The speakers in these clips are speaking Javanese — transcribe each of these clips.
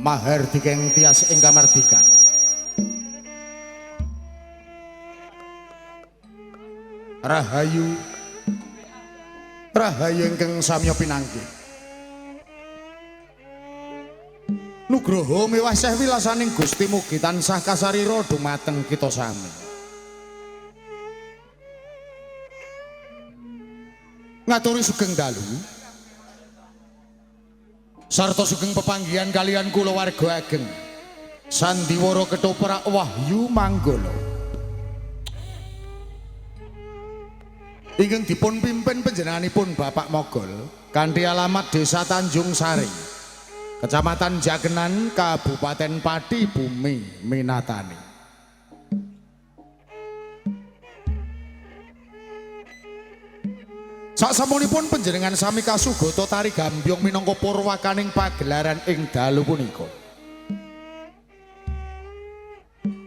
Mahardika tias ing kamardikan. Rahayu Rahayu ingkang samya pinanggih. Nugroho miwah seh wilasaning Gusti mugi tansah kasarira dumateng kita sami. Ngaturi sugeng dalu sarta sugeng pepanggihan kalian kula warga ageng Sandiwara Ketoprak Wahyu Manggala ingkang dipun pimpin panjenenganipun Bapak Mogol kanthi alamat Desa Tanjung Sari, Kecamatan Jagenan, Kabupaten Pati Bumi, Minatani. Sasampunipun panjenengan sami kasugata tari gambyong minangka purwakaning pagelaran ing dalu punika.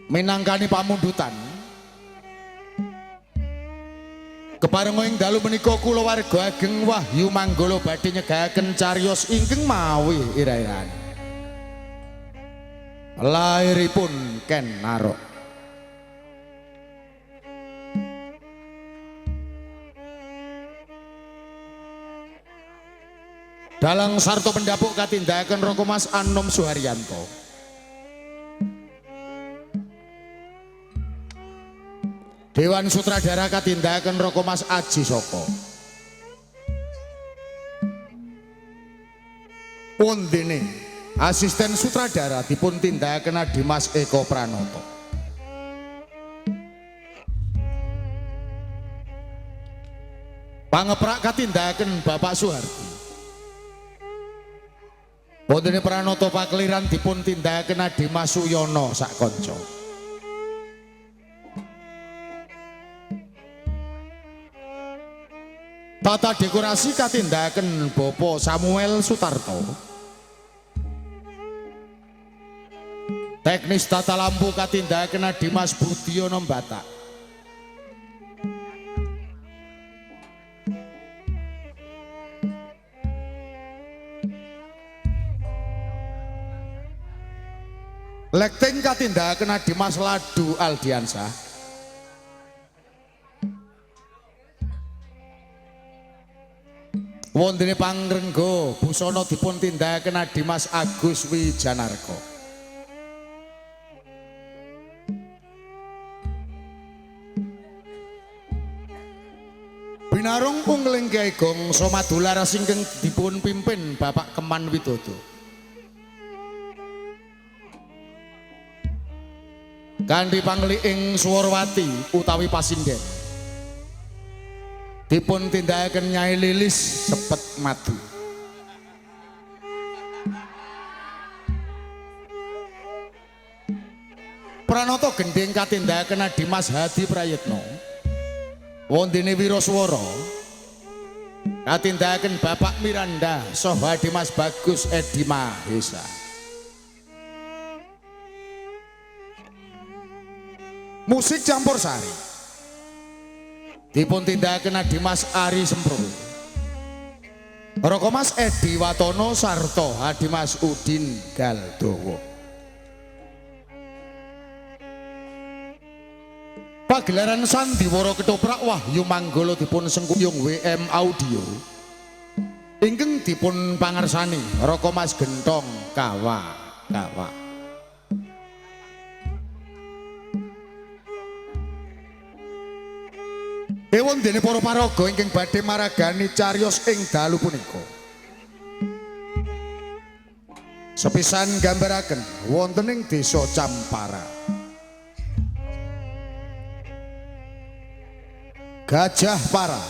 Minangkani pamundutan keparenga ing dalu menika kula warga ageng Wahyu Manggala badhe nyegahaken cariyos ingkang mawi ira-iran. Lairipun Ken Narok. Dalang sarta pendapuk katindakaken Roko Mas Anom Suharyanto. Dewan Sutradara katindakaken Roko Mas Aji Soko. Pondene asisten sutradara dipun tindakaken Dimas Eko Pranoto. Pangeprak katindakaken Bapak Suhardi. Pondene Pranoto Pakliran dipun tindakaken Dimas Suyono sak kanca. Tata dekorasi katindakaken Bapak Samuel Sutarto. Teknis tata lampu katindakaken Dimas Budiono Batak. Lekting katindakaken Dimas Ladu Aldiansah. Wondene pangrengga busana dipun tindakaken Dimas Agus Wijanarko. Binarung ungling Kyai Gong Somadular ingkang dipun pimpin Bapak Keman Widodo. Kanthi pangliing Suwarwati utawi Pasinden dipun tindakaken Nyai Lilis Sepet Madu. Pranoto gending katindakaken Dimas Hadi Prayitno. Wondene Wiraswara katindakaken Bapak Miranda saha Dimas Bagus Edi Mahesa. Musik campursari dipun tindakaken Dimas Ari Sempro, Roko Mas Edi Watono sarta Dimas Udin Galdowo. Pagelaran Sandiwara Ketoprak Wahyu Manggala dipun sengkuyung WM Audio ingkang dipun pangarsani Roko Mas Gentong Kawa. Ewon dene para paraga ingkang badhe maragani cariyos ing dalu punika. Sepisan gambaraken wonten ing Desa Campara. Gajah Para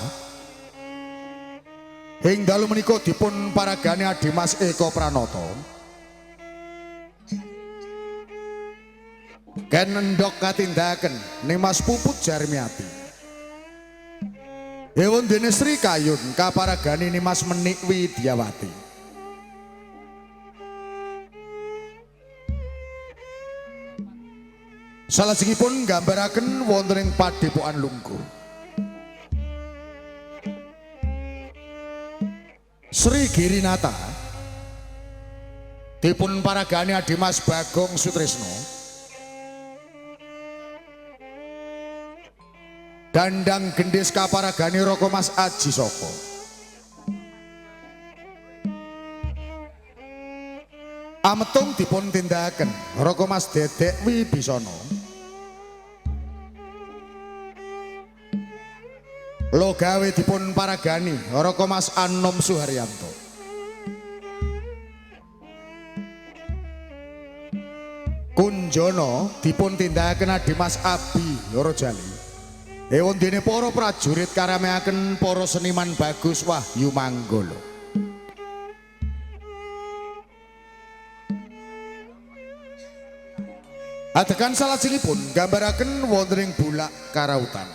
ing dalu menika dipun paragani Dimas Eko Pranoto. Ken Endok katindakaken Nimas Puput Jarmiati. Ewon dene Sri Kayun kaparagani Nimas Menik Widyawati. Salajengipun nggambaraken wonten ing Padepokan Lungguh. Sri Girinata dipun paragani Adimas Bagong Sutrisno Dandang Gendis kaparagani Roko Mas Aji Soko Ametung dipun tindakan Roko Mas Dedek Wibisono Logawe dipun paragani Roko Mas Anom Suharyanto Kunjono dipun tindakan Adimas Abi Yorojali Ewon dene para prajurit karameaken para seniman Bagus Wahyu Manggolo adegan salajengipun gambaraken wonten ing Bulak Karautan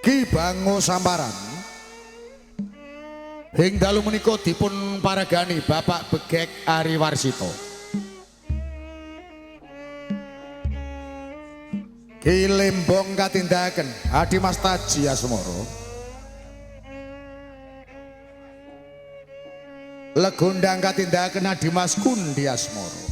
Ki Bango Samparan ing dalu menika dipun paragani Bapak Begek Ari Warsito Ki Lembong katindaken Adimas Taji Asmoro Legondang katindaken Adimas Kundi Asmoro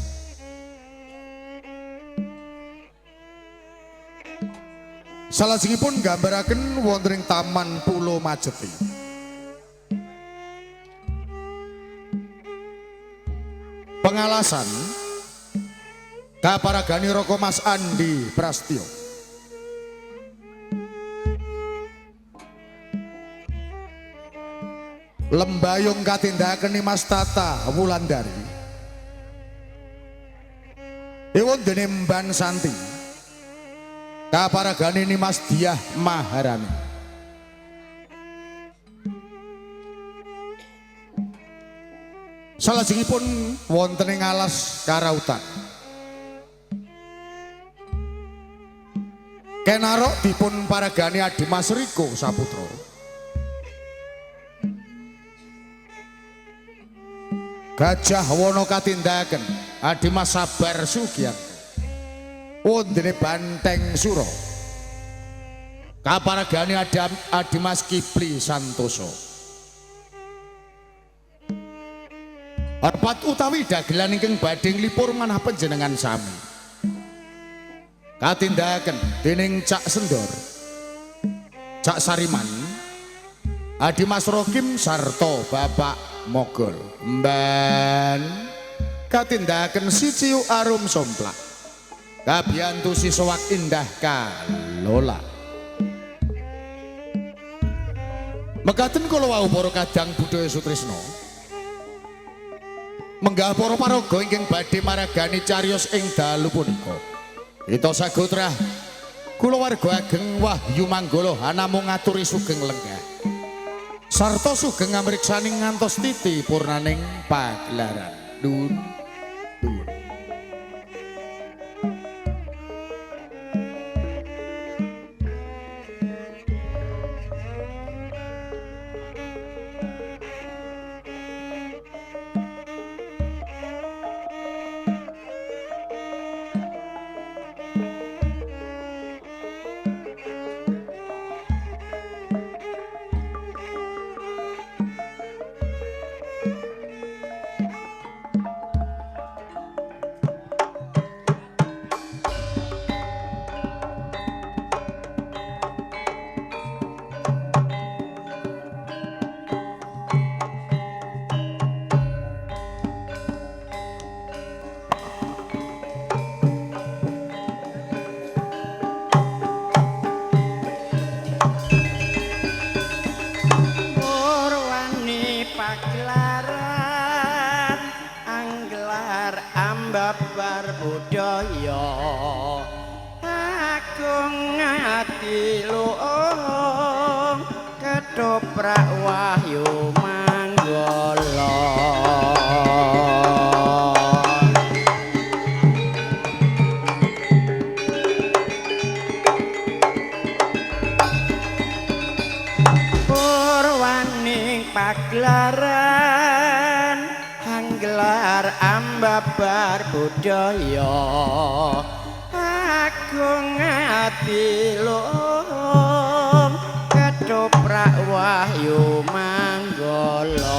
salajengipun gambaraken wonten ing Taman Pulo Majeti pengalasan kaparagani Roko Mas Andi Prastyo lembayung katindaken Mas Tata Wulandari ewon dene Mban Santi kaparagani Mas Diah Maharani salajengipun wonten ing Alas Karautan kenarok dipun paragani Adimas Riko Saputra Gajah Wono katindaken Adimas Sabar Sugiyanto wondene Banteng Suro kaparagani Adimas Kipli Santoso Arpat utawi dagelan ingkang badhe nglipur manah panjenengan sami katindaken dening Cak Sendor Cak Sariman Adimas Rokim sarta Bapak Mogol Mban katindaken Siciu Arum Somplak Kabiyantu Sisowak Indah Kalola mekaten kula wau para kadang budaya Sutrisno menggah para paraga ingkang badhe maragani cariyos ing dalu punika kita sagotrah kula warga ageng Wahyu Manggolo namung ngaturi sugeng lenggah sarta sugeng ngramriksaning ngantos titi purnaning pagelaran dun Ketoprak Wahyu Manggolo purwaning pagelaran hanggelar ambabar budaya agung ati Ketoprak Wahyu Manggolo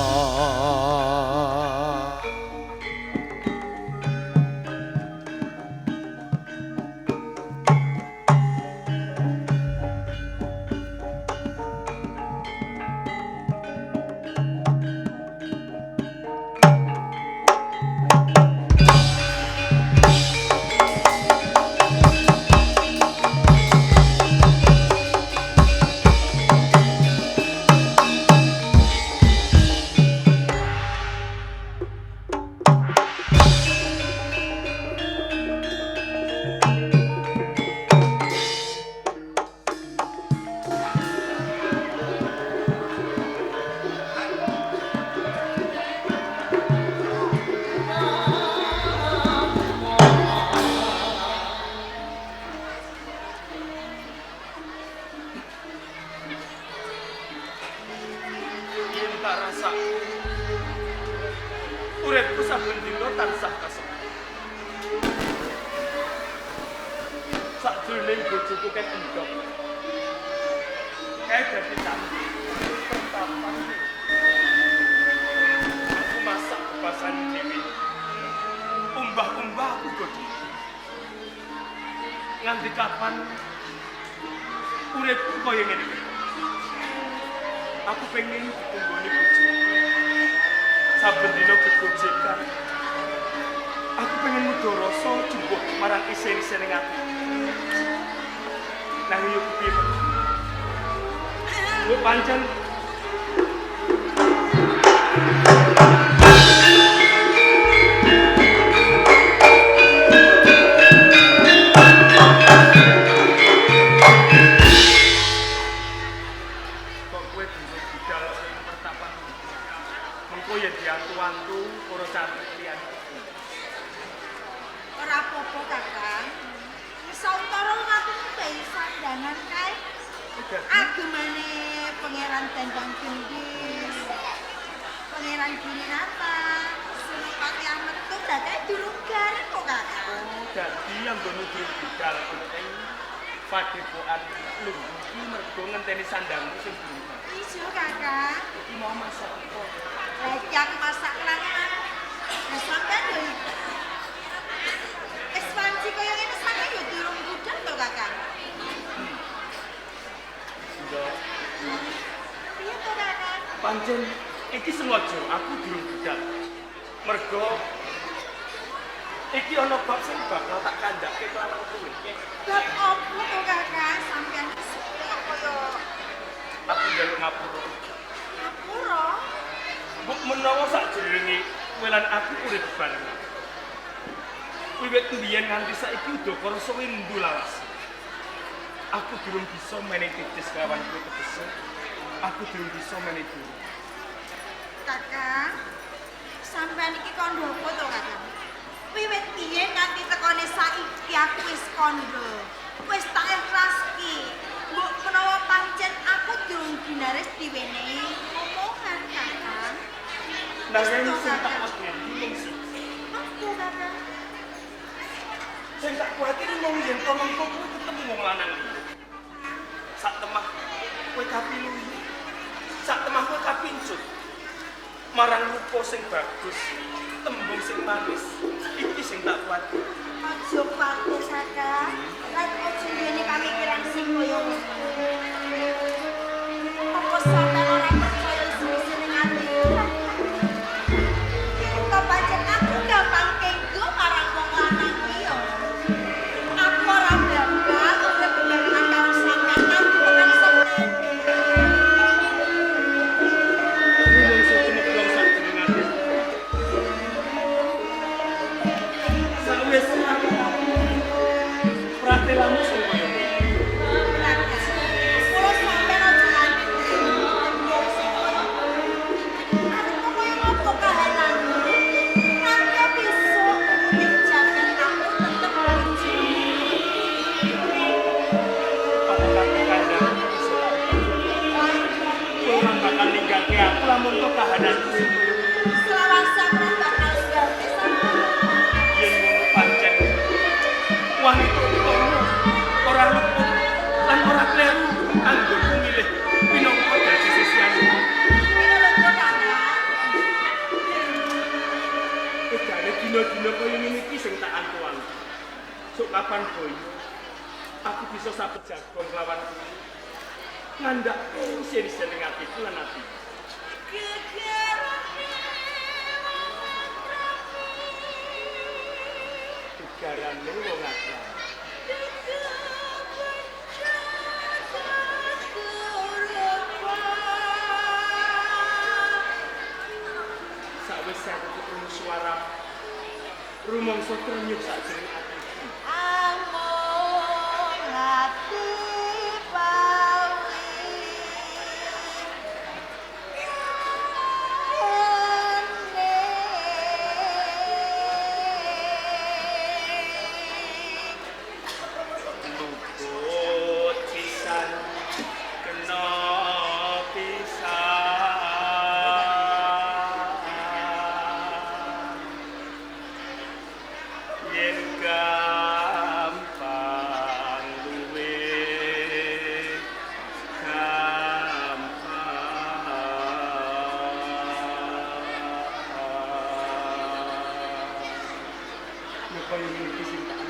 masak. Uripku saben dina tansah kasebat. Sakjroning bojoku kan endhog. Kae dadi candi pertapan. Aku masak kebasan dhewe. Umbah-umbah aku godhi. Nganti kapan uripku kaya ngene iki? Aku pengen ditunggoni bojoku. Saben dina gegojekan. Aku pengen mudo rasa jumbuh marang isen-isen ning ati. Nanging yo kepiye men? Kowe pancen wantu para cantik liyane. Ora apa-apa, Kakang. Sawetara aku mbehi sandangan kae. Agemane Pangeran Dendang Gendis. Pangeran Girinata, Senopati Ametu dadi durung gareng kok, Kakang. Oh, dadi anggone durung budal ing padepokan lungguh iki mergo ngenteni sandangmu sing durung. Iya, Kakang. Iki mau masak apa? Lah iki aku masak lanang. Lah sampean yo ekspansi kaya ngene sampean yo durung budal to, Kakang. Sudah. Iya to, Kakang. Pancen iki sengaja aku durung budal. Mergo iki ana bab sing bakal tak kandhake kelawan kowe. Bab opo to, Kakang? Sampean kaya Aku njaluk ngapura. ngapura. Mbok menawa sakjroning kowe lan aku urip bareng. Wiwit mbiyen nganti saiki udakara windu lawas. Aku durung bisa menehi titis kelawan kowe tegese. Aku durung bisa menehi diri. Kakang, sampean iki kandha apa to, Kakang? Wiwit biyen nganti tekone saiki aku wis kandha. Wis tak ikhlaski. Mbok menawa pancen aku durung dinaris diwenehi omongan, Kakang. Nanging sing tak wedi mung siji. Apa, Kakang? Sing tak kuwatiri mung yen tomongko kowe ketemu wong lanang liya. Sak temah kowe kapiluwi. Sak temah kowe kapincut. Marang rupa sing bagus, tembung sing manis. Iki sing tak kuwatiri. Aja kuwatir, Kakang. Lan aja duweni pamikiran sing kaya ngono. Apa sampean ora percaya sing atiku? Kok pancen aku gampang kenggo marang wong lanang liya. Aku ora bangga urip bebarengan karo sampean nganti tekan sampeyan. Mung sejeneblong sakjroning ati. Sawis aku pratelamu sing kaya ngono. Kalau sampean aja nganti wong sing kaya ngono. Arep kaya ngopo kahananmu? Nanti besok menjaga aku tetep benci. Pati kandang iso. Kowe bakal ninggalke aku lamun kok kahananku sing kaya ngono. Selawat sampean bakal ganti sampean. Yen ngono pancen wanita utawa ora luput lan ora kleru anggonku milih pinangka dadi sisianku. Ini lho Kakang. Jare dina-dina kaya ngene iki sing tak antu-antu. Sok kapan boyo aku bisa sapet jagon kelawan kowe. Ngandhake isen-isen ing atiku lan ati. Gegarane wong akeh. Sawis aku krungu swara rumangsa trenyuh sakjroning atiku. Among hati bawi Luput pisan kena pisan Kaya ngene sing tak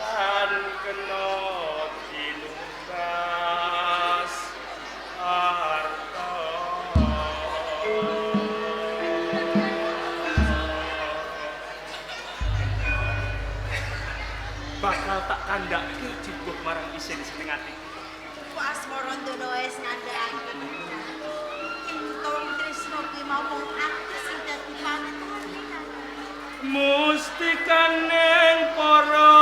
tan kena dilungkas harta bakal tak kandhake jibuh marang isin seneng ati Asmara ndono wis ngandhakake. Entong tresno ki mau wong ati sing dadi panutan. mustikaning para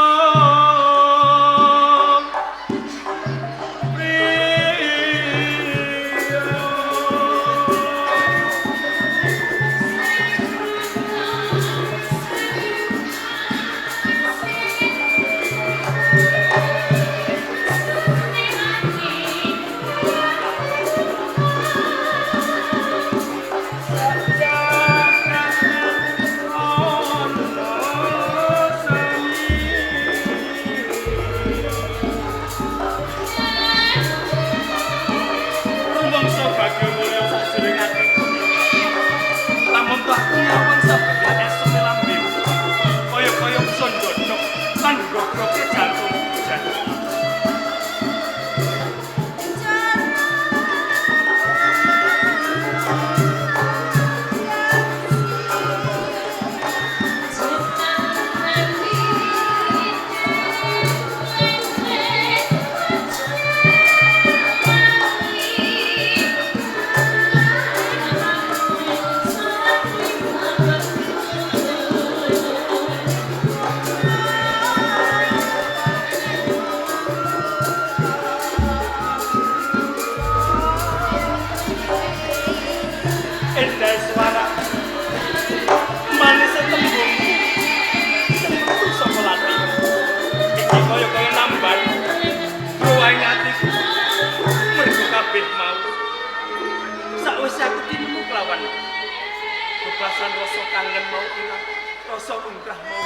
bebasan rasa kangen mau ilang, rasa umrah mau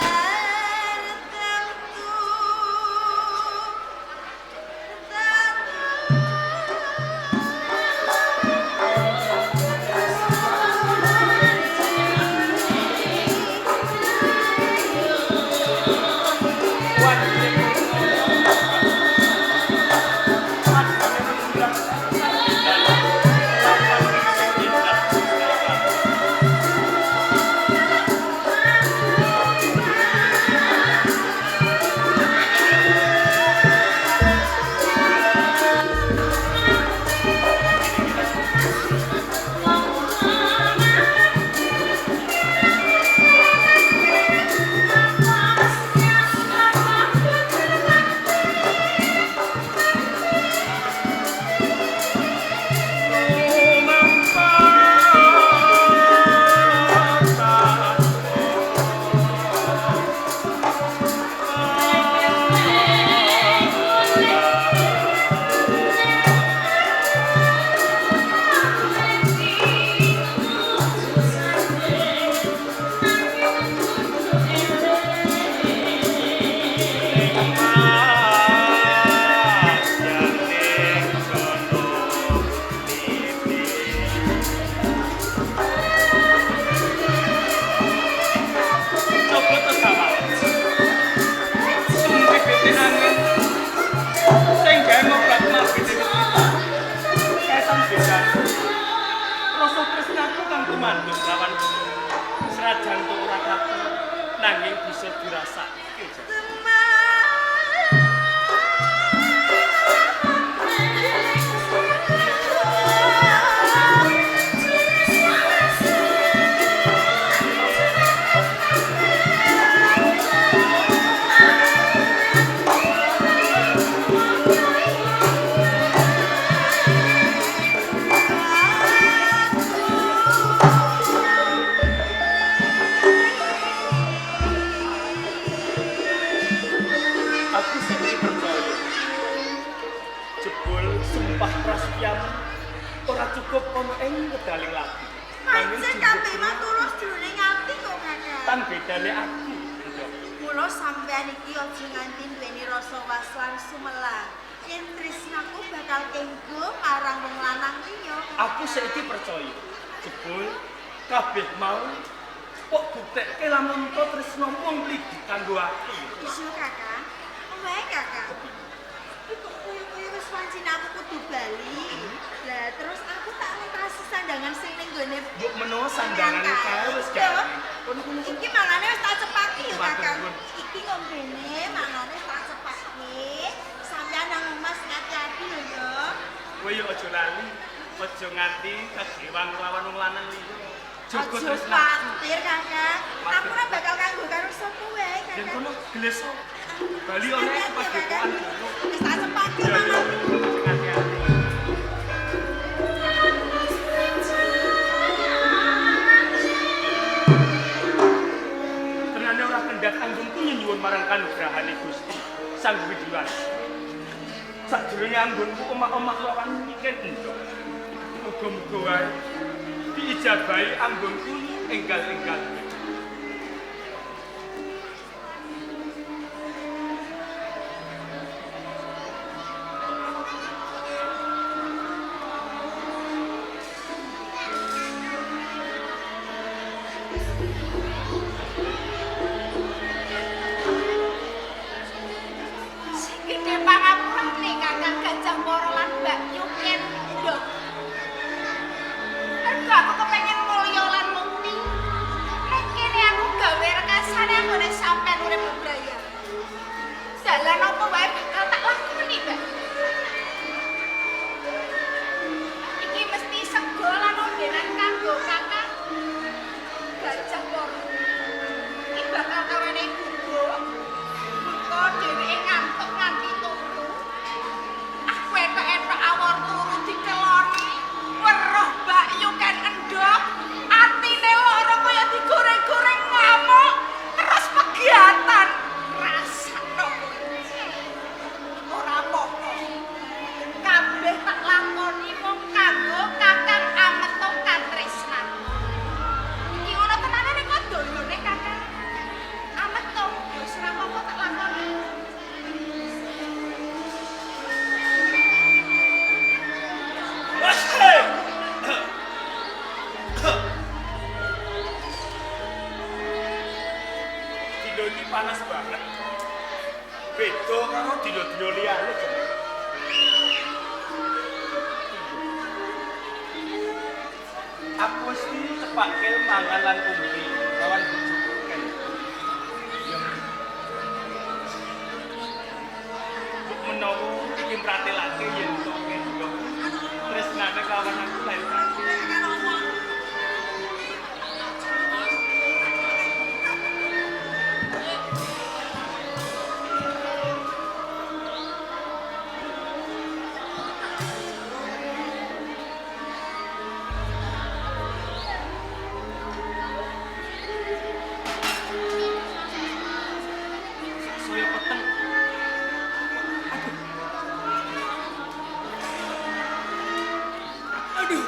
nanging bisa dirasake. ora cukup ana ing wedaling lati. Pancen kabeh mah tulus jroning ati kok Kakang. Tan bedane aku. Nduk. Mula sampean iki aja nganti duweni rasa was-was sumelang. Yen tresnaku bakal kenggo marang wong lanang liya. Aku saiki percaya. Jebul kabeh mau kok buktekke lamun to tresno mung mligi kanggo aku. Iso Kakang. Wae Kakang. Iku koyo wis pancen aku kudu bali. Lah terus aku tak ngentasi sandangan sing ning gone Mbok menawa sandangan kae wis gawe. Iki mangane wis tak cepaki yo Matur Kakang. nuwun. Iki ngombene mangane tak cepaki. Sampeyan nang Mas hati-hati lho yo. Kowe yo aja lali. Aja nganti kegewang lawan wong lanang liya. Jogo Aja tresna. khawatir Kakang. Aku ora bakal kanggo karo sapa wae Yen Kakang. kono gleso. Bali oleh pas depokan dulu. Wis tak cepaki Ya ya. mangane. Hati-hati. Tenane ora kendhat anggungku nyuwun marang kanugrahane Gusti Sang Widiwasi. Sadurunge anggonku omah-omah lawan mikir endok. Muga-muga wae diijabahi anggonku enggal-enggal. Sing gedhe pangapurane Kakang Gajah Mara lan Mbak Yuken ndok. Mergo aku kepengin mulya lan mukti. Nek kene aku gawe rekasane anggone sampean urip bebraya. Dalan apa wae bakal tak lakoni, Mbak. Iki mesti sego lan ombenan kanggo Kakang Gajah Mara. Iki bakal kawene guguk. Kok dheweke ngantuk nganti turu. Aku etok-etok awor turu dikeloni. Weruh Mbak Yuken endok. Atine lara kaya digoreng-goreng ngamuk. Terus pegatan. Rasakno kowe. Ora apa-apa. Kabeh tak lakoni mung kanggo Kakang Ameto Katresnan. Iki ora tenane nek kok doyone Kakang. Ameto, wis ora apa-apa tak lakoni. Dino iki panas banget. Beda karo dino-dino liyane. Aku mesti cepake mangan lan umbi lawan bojoku kan. Kok menawa iki mratelake yen kok kendho. Tresnane kawan aku lain kaki. Saya peteng. Aduh.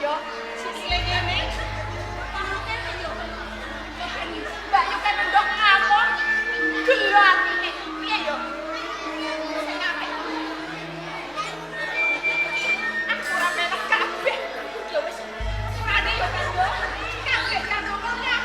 yo sikile ngene. Kene yo. Mbak yo kan ndok ngapon. Gelo atine. Piye yo? Sing apik. Aku ora menak kabeh. Yo wis. Urane yo kan yo. Kabeh kan ngomongnya.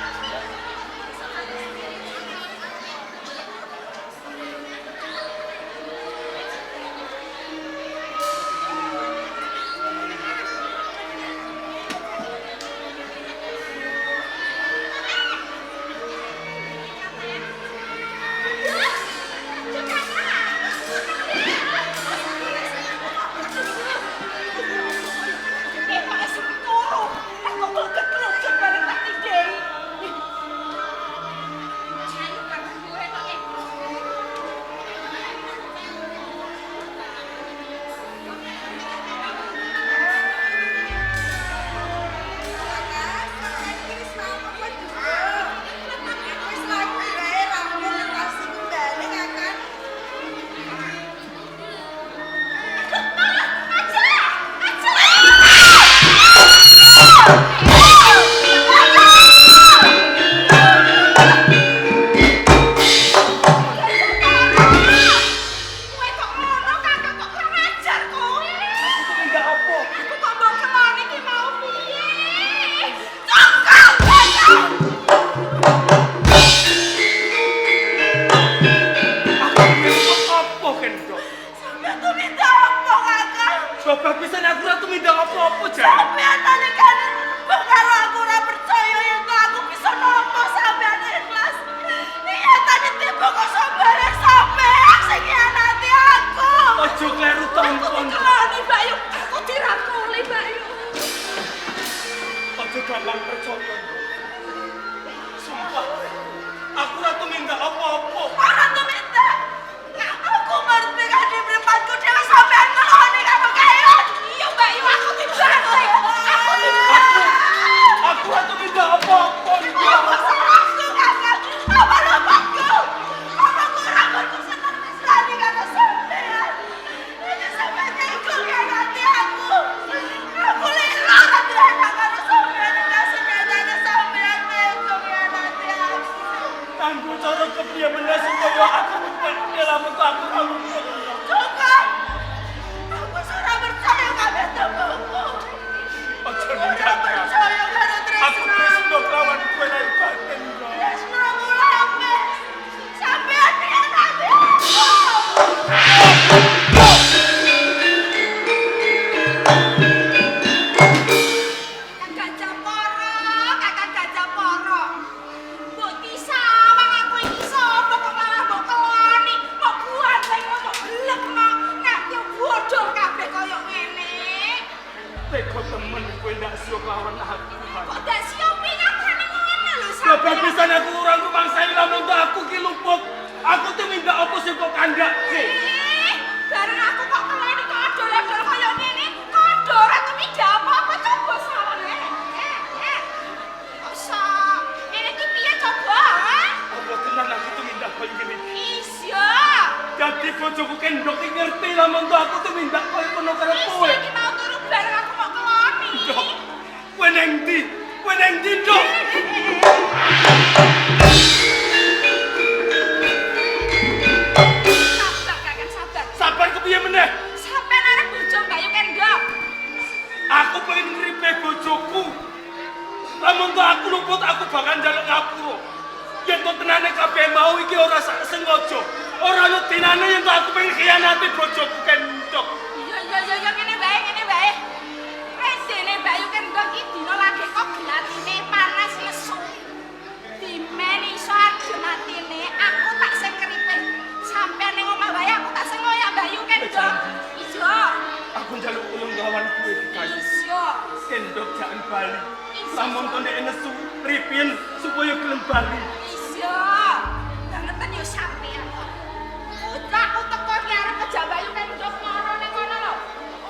Bapak pisan aku ora tumindak apa-apa jan. Sampeyan nalika karo aku ora percaya yen aku bisa nampa sampeyan ikhlas. Niatane tiba kok sambare sampeyan sing nyanati aku. Ojo kleru temen-temen. Kelani Bayu, aku dirangkuli Bayu. Ojo gampang percaya. Sumpah. Aku ora tumindak apa-apa. Ora tumindak. Aku ngerti kan di mripatku dhewe sampeyan ngeloni karo kaya. Iya Bayu, aku dibantai. Aku dibantai. Aku ora tumindak apa-apa. Apa salahku kakak? Apa lupaku? Apa kurangku seneng mesrani karo sampeyan? Ini sampeyan iku ngerti aku. Aku lira ora enak karo sampeyan. Kasih nyatane sampeyan iku ngerti aku. Kanggo cara kepriye meneh supaya aku dalam aku kamu. Cukup. Aku sudah percaya kabeh temuku. Ojo Ora ninggalkan. percaya karo Aku Tresna. wis ndok lawan kowe lan batin. Tresna mulane. Sampeyan ngerti aku. Kakak Japoro, kakak Gajah Poro. Mbok disawang aku iki sapa kok malah mbok keloni. Mbok buat sing mbok gelekno. Nganti bodho kabeh kaya ngene. Teko temen kowe ndak siok lawan aku. Kok dak siopi nyatane ngono lho Bapak sampeyan. pisan aku ora ngumangsani lamun untuk aku ki luput. Aku tuh minta apa sih kok kandakke. Bareng aku kok keloni kok adol-adol kaya ngene. Kodho ora tumindak apa-apa coba sawane. Osa, ini ki piye coba? Apa tenan aku tuh minta koyo ngene. Iya. Dadi bojoku kendok ki ngerti lamun untuk aku tuh minta koyo ngono karo kowe. Iya ki mau turu bareng aku mau keloni. Ndok. Kowe nang ndi? Kowe nang ndi, Ndok? Sabar kakak sabar. Sabar kepiye meneh? Sampeyan arep bojo Bayu Kendok. Aku pengen ngripe bojoku. Lamun tuh aku luput aku bakal njaluk ngapura. Yen to tenane kabeh mau iki ora sak sengaja. Ora ono dinane yen to aku pengen khianati bojoku kendok. Iya ngene bae. Resene Bayu Kendok iki dina lagi kok gelatine panas lesu. Dimeni iso adem atine, aku tak sing keripe. Sampeyan ning omah wae aku tak sing ngoyak Bayu Kendok. Iya. Aku njaluk ulung lawan kowe dikayu. Iya. Kendok jangan bali. Lamun to nek nesu ripin supaya gelem bali. Iya. Bangetan yo sampeyan. Aku teko ki arep kejak Bayu Kendok ngono ning kono lho.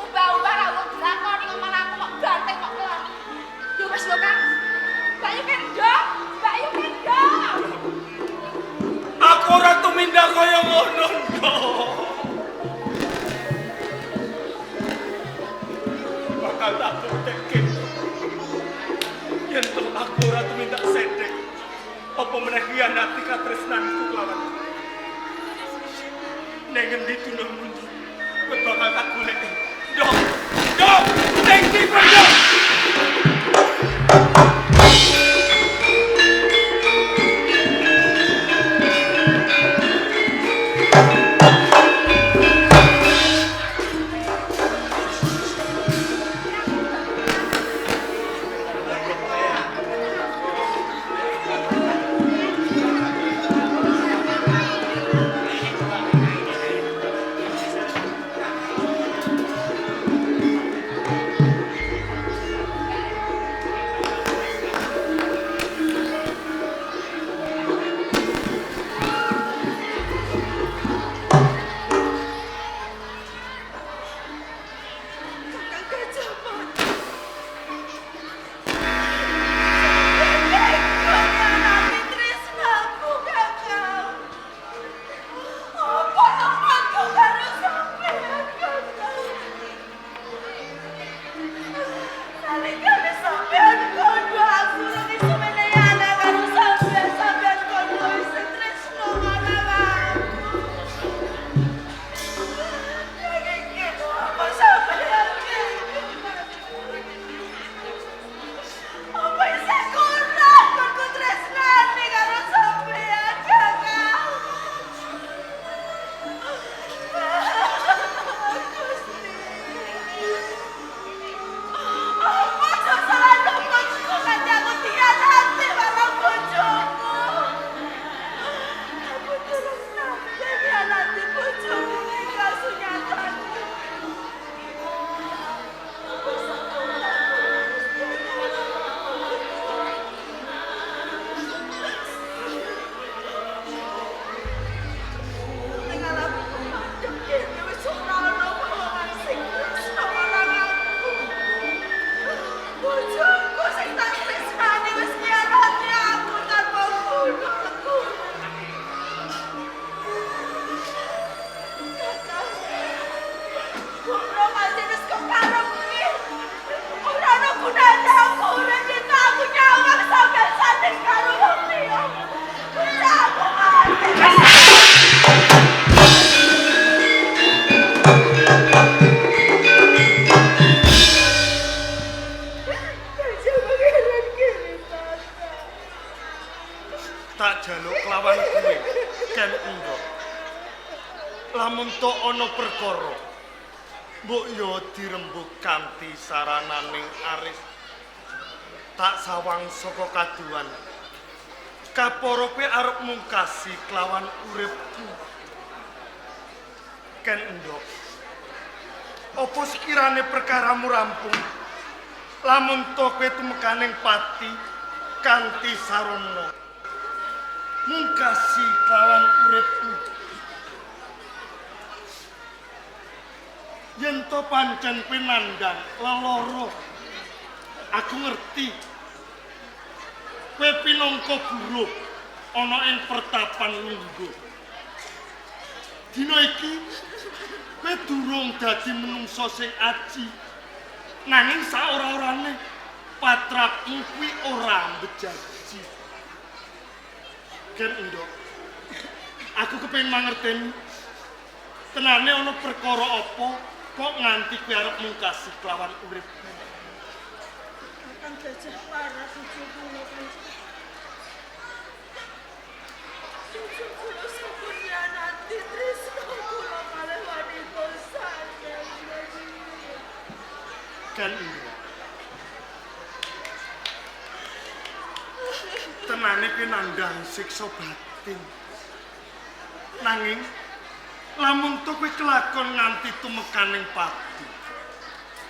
Ubah-ubah ra kok dilakoni ngomong aku kok ganteng kok keloni. Yo wis lho Kang. Bayu Kendok. Aku ora tumindak kaya ngono, Ndok. Bakal tak buktekke. meneh khianati katresnanku kelawan. Ning endi dunung mundi, kowe bakal tak golek. Ndok, ndok, ning ndi ndok? Tak jaluk kelawan kowe, Ken Endok. Lamun tok ana perkara, mbok yo dirembug kanthi sarananing aris. Tak sawang saka kaduan. Kapara kowe arep mungkasi kelawan uripku. Ken Endok. Apa sekirane perkaramu rampung? Lamun tok kowe tumekaning pati kanthi sarana. Mungkasi kelawan uripku. Yen to pancen pinandang leloro, aku ngerti kowe pinangka guru ana ing pertapan lungguh. Dina iki kowe durung dadi menungsa sing aji, nanging saora-orane patrapmu kuwi ora mbejanji. Ken Endok, aku kepengin mangerteni tenane ana perkara apa kok nganti kowe arep mungkasi kelawan uripku. Kakang Gajah Para bojo kula kanjeng. Bojo kula sampun nyanati tresna kula kalih wanita sanget. Ken Endok, tenane pinandang siksa batin. Nanging lamun to kowe kelakon nganti tumekaning pati,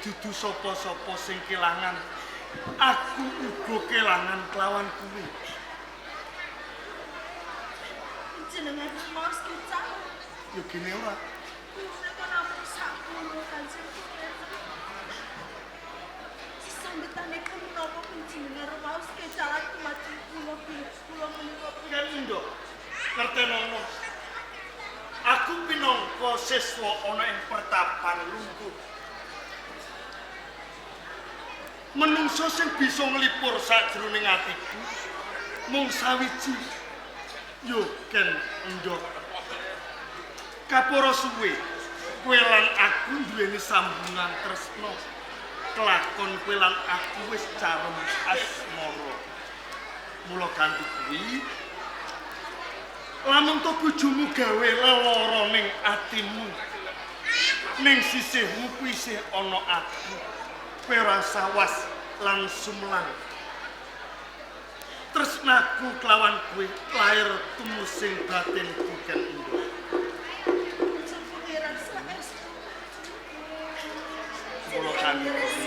dudu sapa-sapa sing kelangan, aku uga kelangan kelawan kowe. Jenengan mau skicah? Yo gene ora. Menika namung sak kula kanjeng. Sambetane menapa panjenengan raos kecalan kemati kula menika Ken Endok, ngertenono. Aku pinangka siswa ana ing pertapan lungguh. Menungso sing bisa nglipur sajroning atiku mung sawiji Yo Ken Endok. Kaporo suwe kowe lan aku duweni sambungan tresno. Kelakon kowe lan aku wis carem asmara. Mula kanthi kuwi lamun to bojomu gawe leloro ning atimu. Ning sisihmu kuwi isih ana aku. Kowe ora sawas lan sumlang. Tresnaku kelawan kowe lair tumusing batinku Ken Endok. Mula kanthi kuwi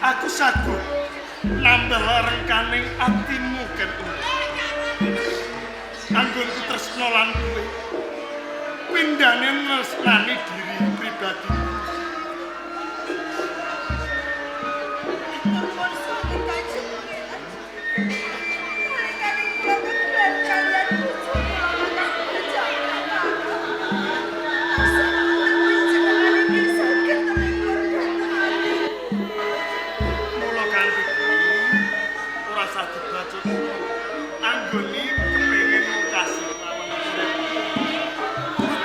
aku sagut nambah rengkaning atimu Ken Endok. Anggonku tresna lan kowe pindhane nresnani diri pribadiku. Mula kanthi kuwi ora saged bacot anggone kepengin kasih lawan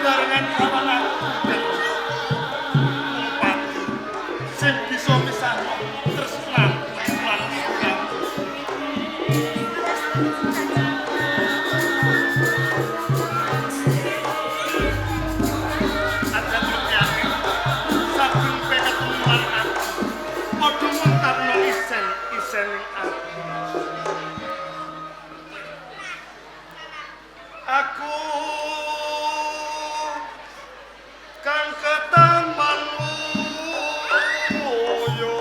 barengan lawan aku pati sing bisa misahno tresna lan kamu. Ada terjadi saben peketemuan aku padha mentarno isen aku. Aku kang ketampan loyo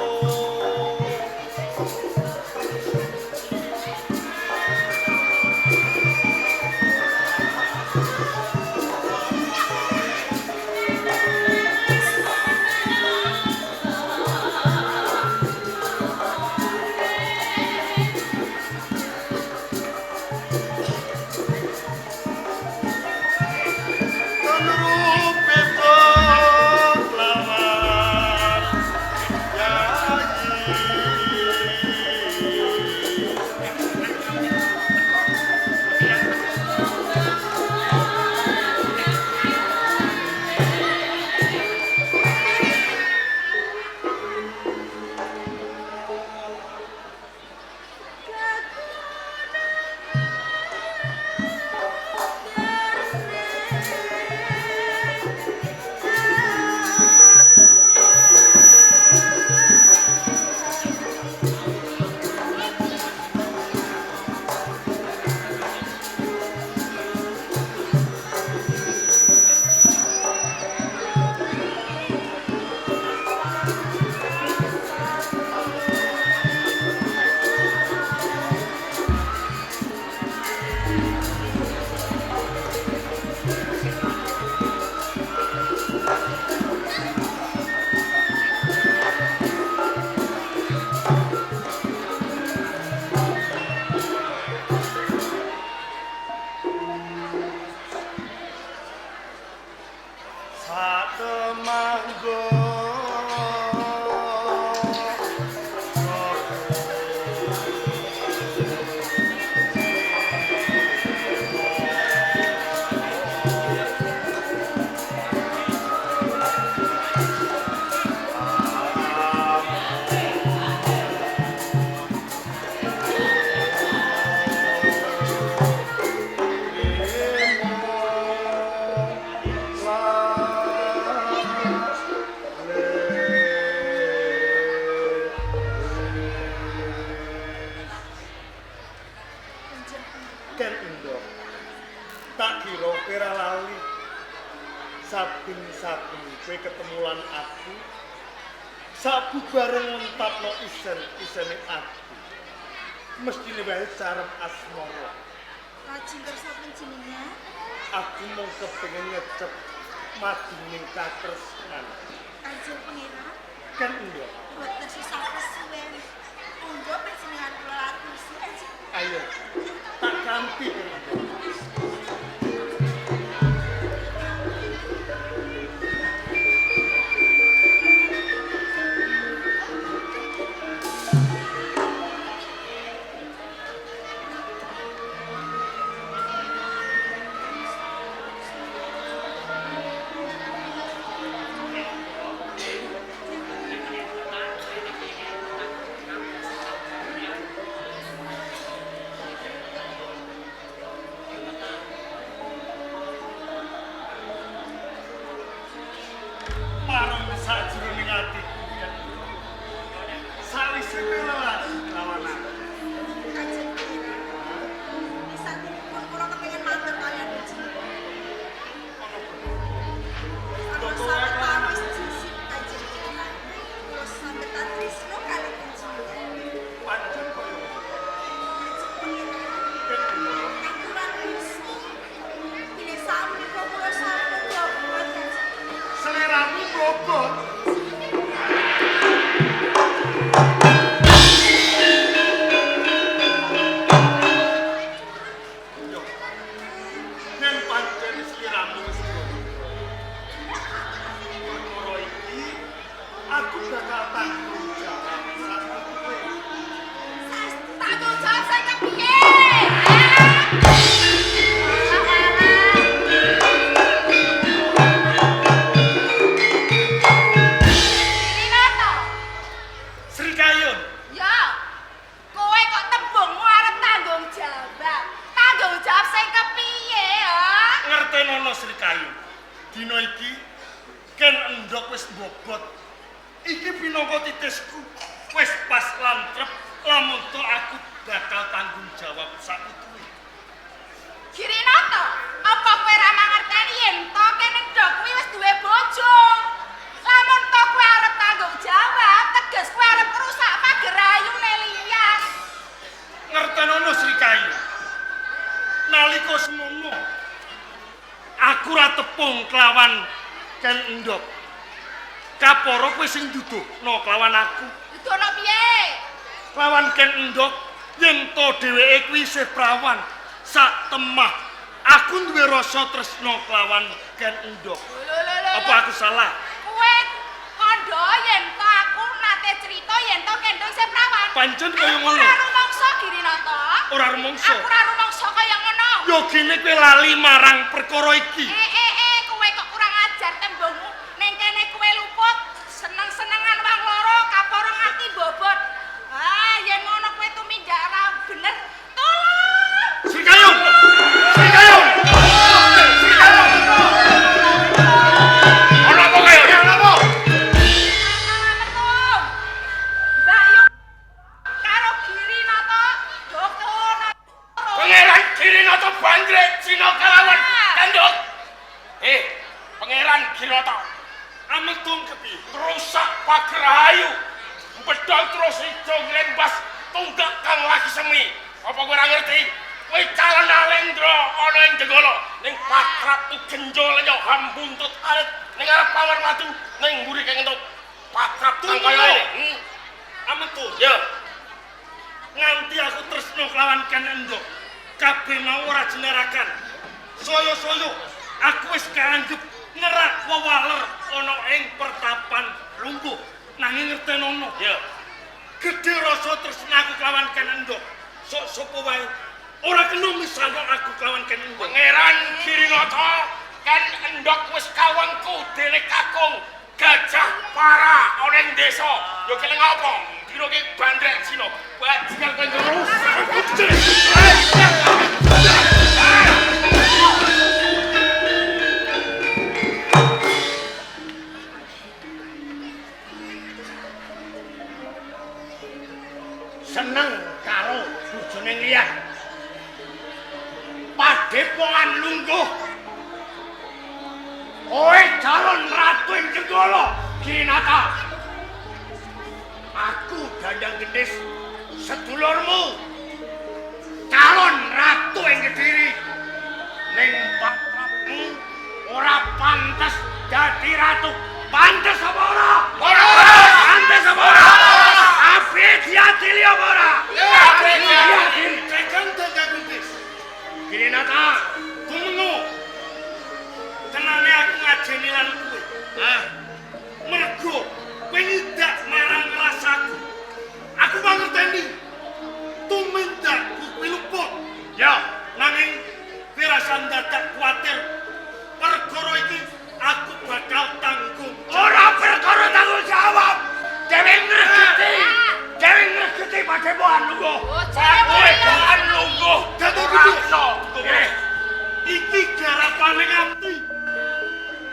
Ken Endok, tak kira kira lali saben-saben kowe ketemu lan aku sabu bareng mentapno isen-isene aku mestine wae carem asmara. Lajeng kersa panjenengan Aku mau kepengin ngecep maduning katresnan. Kanjeng Pangeran Ken Endok, boten susah kesuwen. Monggo panjenengan kula atusi. ayo tak kanthi Ken Endok. lelas lawan aku. Kanjeng Kira. Sampun kula kepengin matur kalian Gusti. Sampeyan wis jisik Kanjeng Kira. Terus sampeyan tresno kali panjenengan. Pancen koyo seleramu bobot. Yo. Yen pancen seleramu wis perkara iki aku bakal tanggung jawab sama kowe. Tanggung jawab saya kepiye? Sri Kayun, Ya, kowe kok tembungmu arep tanggung jawab. Tanggung jawab sing kepiye, ya? ngertenono Sri Kayun. Dina iki ken endhog wis bobot. Iki pinangka titisku. Wis pas lantrep lamun to aku bakal tanggung jawab sakuwi. Girinata, apa kowe ra mangerteni yen to kene ndok kuwi wis duwe bojo? Lamun to kowe arep tanggung jawab, teges kowe arep rusak pager ayune liyan. Ngertenono Sri Kayun. Nalika semono aku ra tepung kelawan ken endhog. Kaporo kowe sing duduhno kelawan aku. Dudono piye? Lawan ken endhog yen to dheweke kuwi isih prawan sak temah aku duwe rasa tresno kelawan ken endhog. Apa aku salah? Kowe kandha yen to aku nate crita yen to kendo isih prawan. Pancen kaya ngono. Ora rumangsa Girinata. Ora rumangsa. Aku ora rumangsa kaya ngono. Yo gene kowe lali marang perkara iki. Kowe kok kurang ajar tembungmu. Ning kene kowe luput, seneng-senengan wong loro kaporo ngati bobot. Ah, yen ngono kowe tumindak ra bener. Tolong. Sri Kayun! Sri Kayun! Sri Kayun! Ono apa kaya? Ono apa? Assalamualaikum. Mbak Yu karo Girinata dokono. Pangeran Girinata Bandrek Cina kalawan kandhog. Pangeran Girinata. Ametung kepi rusak pager ayu. Pedang terus ijo ngrembas tunggak kang lagi semi. Apa kowe ora ngerti? Kowe calon Alendra ana ing Jenggala ning pakrap genjol yo hambuntut arit ning arep pawon watu ning mburi kang entuk pakrap kang kaya ngene. Ametung. Ya. Nganti aku tresno kelawan ken endhog. Kabeh mau ora jenerakan. Soyo-soyo aku wis kaanggep ngerak wewaler ana ing pertapan lungguh. Nanging ngertenono. Ya. Gedhe rasa tresnaku kelawan ken endhog. Sok sapa wae ora kena misalno aku kelawan ken endhog. Pangeran Girinata, ken endhog wis kawengku dene kakung Gajah Para ana ing desa. Yo keleng apa? Dina ki Bandrek Cina. Bajingan kowe terus. Seneng karo bojone liyan. Padepokan lungguh. Kowe calon ratu ing Jenggala, Girinata. Aku Dandang Gendis, sedulurmu. Calon ratu ing Kediri. Ning pakrapmu ora pantes dadi ratu. Pantes apa ora? Ora. Pantes apa ora? Api diadili apa ora? Api diadili. Tekan Dandang Gendis. Girinata, tunggu. Tenane aku ngajeni lan kowe. Mergo kowe nyidak marang rasaku. Aku mangerteni. Tumindakku kuwi luput. Ya, nanging pirasan dadak kuwatir. Perkara iki aku bakal tanggung. Ora perkara tanggung jawab. Dewe ngregeti padepokan lungguh. Padepokan lungguh. Dadi iki. Iki garapane ati.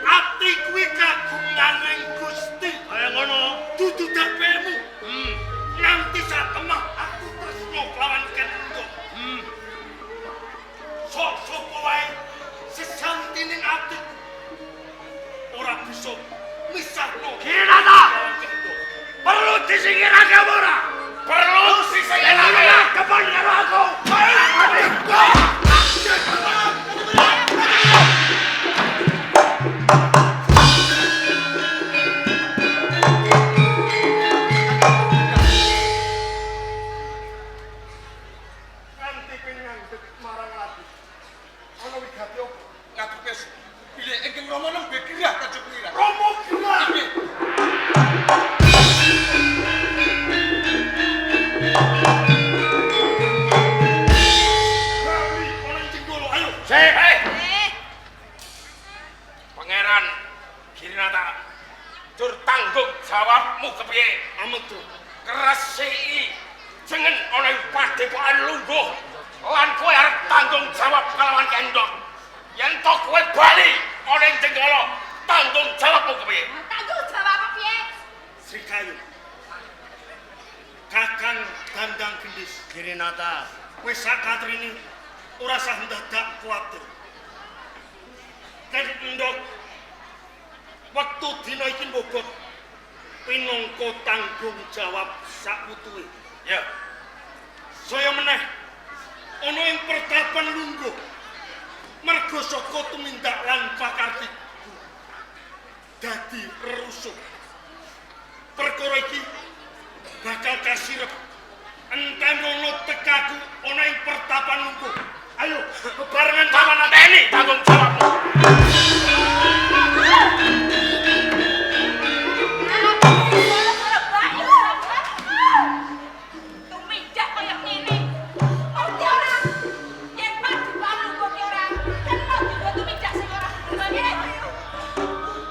Ati kuwi kagungan ing Gusti. Kaya ngono. bisa misahno Girinata perlu disingkirake apa ora? Perlu disingkirake depan karo aku. Kanthi pinangget marang lati. Ana wigati opo? Ngaduke bilih ingkang Rama nembe gerah kajeng pengira. Rama gerah. Kali ana jenggolo ayo. Pangeran Girinata tur tanggung jawabmu kepiye? Ametu. Kresiki jengen ana ing padepokan lungguh lan kowe arep tanggung jawab kalawan kendok. Yen to kowe bali ana ing jenggala, tanggung jawabmu kepiye? Tanggung jawab piye? Srikayu. Kakang Dandang Gendis. Girinata. Wis sakatrini ora sah ndadak kuwatir. Kan ndok wektu dina iki mbobot pinangka tanggung jawab sakutuhe. Ya, Saya meneh ana ing pertapan lungguh merga saka tumindak lan pakartiku dadi rerusuh. Perkara iki bakal kasirep enten ana tekaku ana ing pertapan lungguh. Ayo bebarengan kawan ini tanggung jawabmu. Tumindak kaya ngene. Ngerti ora? Yen padukan lungguh ki ora kena juga tumindak sing ora bener.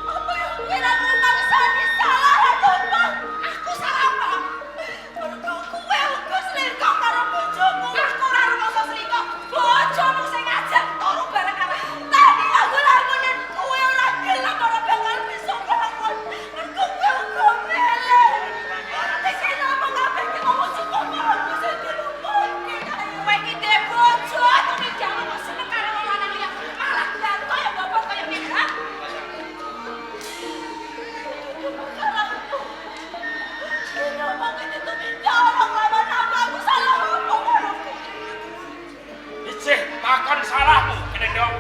Apa yo kira mangsane salah apa? Aku salah apa? Mergo kowe uga selingkuh karo bojomu. Aku ora rumangsa selingkuh. Bojomu sing ngajak turu bareng karo tadi lagu-lagune kowe ora gelem ora bakal bisa nglawan. Mergo kowe uga mele. Tekane apa kabeh ki ngomong cukup aku sing dilumpuhke. Kowe iki dhe bojo tumindak kok seneng karo wong lanang liya. Malah ganto ya bobot kaya ngene. Isih takon salahmu, Kendong.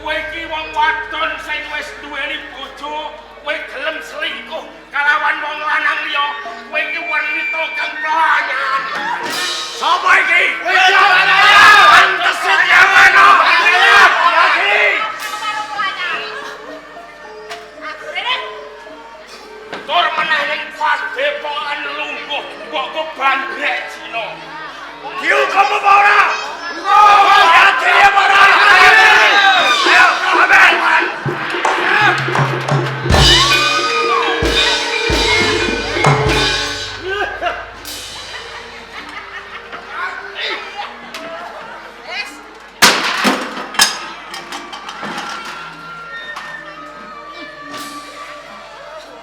Kowe iki wong wadon sing wis duweni bojo, kowe gelem selingkuh kalawan wong lanang liya. Kowe iki wanita kang pelangan. Sapa iki? Kowe jawab. Pantes ngono. Lagi. Tur meneh ning padepokan lungguh, mbok kok bandrek Cina. Dihukum apa ora? Hati apa ora? Ayo, kabar.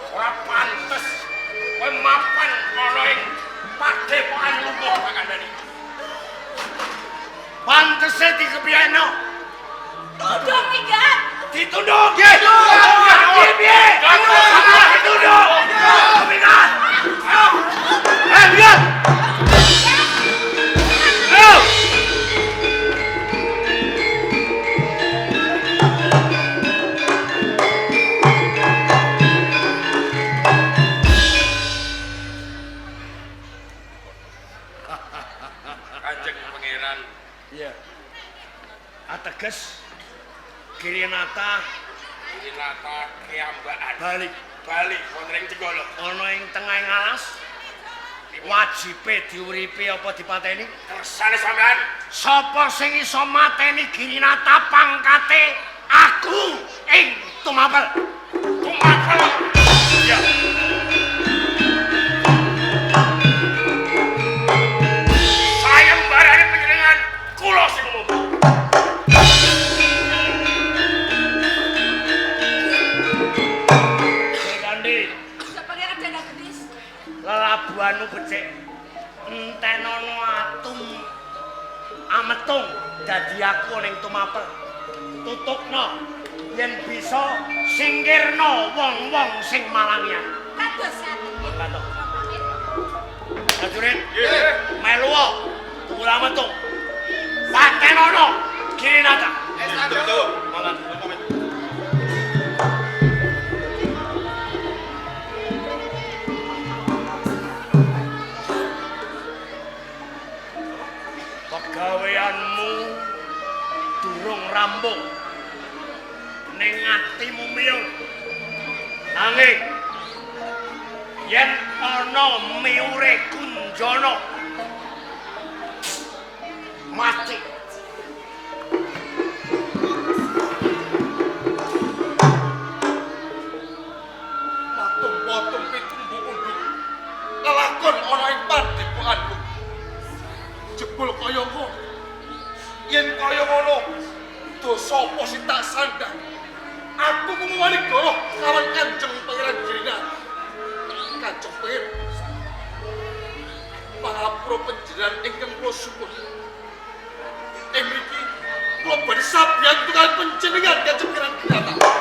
Ora pantes kowe mapan ana ing padepokan lungguh kakandani. Pantese dikepiyano. Tunduk minggat. Ditunduk. Nggih. Piye? Ditunduk. Minggat. Minggat. Ayo. Kanjeng Pangeran. Iya. Ateges Girinata kiambaan. balik Bali wonten ing Jenggala. ana ing tengahing alas. Wajibe diuripi apa dipateni? Kersane sampean Sapa sing iso mateni Girinata pangkate aku ing tumapel. tumapel. Ya. Sayembarane panjenengan kula sing umum. Kandi Sepangeran Dandang Gendis. lelabuhanmu becik entenono atum ametung dadi aku ning tumapel. Tutukno yen bisa singkirno wong-wong sing malangian. Kados ngaten. Katok. Prajurit, melu tunggu metung. Patenono Girinata. Mangan. Pegaweanmu durung rampung. Ning atimu miyur. Nanging yen ana miure Kunjana mati. Matung-matung pitumbu unduk. Lelakon ana ing padepokanku. Jebul kaya ngono. Yen kaya ngono, dosa apa sing tak sandang? Aku kumawani goro kawan Kanjeng Pangeran Girinata. Kanjeng Pangeran. Pangapura panjenengan ingkang kula suwun. Mriki kula badhe sabyan tunggal panjenengan Kanjeng Pangeran Girinata.